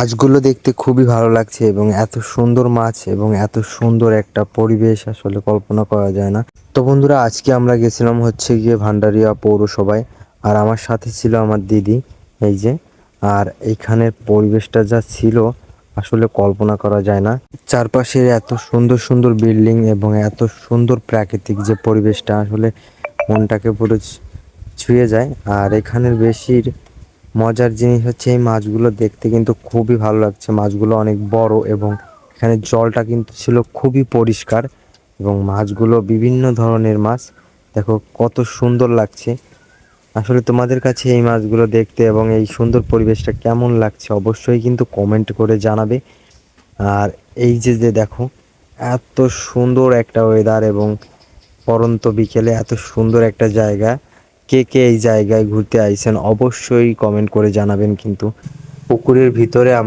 মাছগুলো দেখতে খুবই ভালো লাগছে এবং এত সুন্দর মাছ এবং এত সুন্দর একটা পরিবেশ আসলে কল্পনা করা যায় না। তো বন্ধুরা, আজকে আমরা গেছিলাম হচ্ছে গিয়ে ভান্ডারিয়া পৌরসভায়। আর আমার সাথে ছিল আমার দিদি, এই যে। আর এইখানের পরিবেশটা যা ছিল আসলে কল্পনা করা যায় না। চারপাশের এত সুন্দর সুন্দর বিল্ডিং এবং এত সুন্দর প্রাকৃতিক যে পরিবেশটা আসলে মনটাকে পুরো ছুঁয়ে যায়। আর এখানের বেশির মজার জিনিস হচ্ছে এই মাছগুলো দেখতে কিন্তু খুবই ভালো লাগছে। মাছগুলো অনেক বড় এবং এখানে জলটা কিন্তু ছিল খুবই পরিষ্কার এবং মাছগুলো বিভিন্ন ধরনের মাছ। দেখো কত সুন্দর লাগছে। আসলে তোমাদের কাছে এই মাছগুলো দেখতে এবং এই সুন্দর পরিবেশটা কেমন লাগছে অবশ্যই কিন্তু কমেন্ট করে জানাবে। আর এই যে যে দেখো এত সুন্দর একটা ওয়েদার এবং পরন্ত বিকেলে এত সুন্দর একটা জায়গা। কে কে এই জায়গায় ঘুরতে আইছেন অবশ্যই কমেন্ট করে জানাবেন। কিন্তু পুকুরের ভিতরে আমরা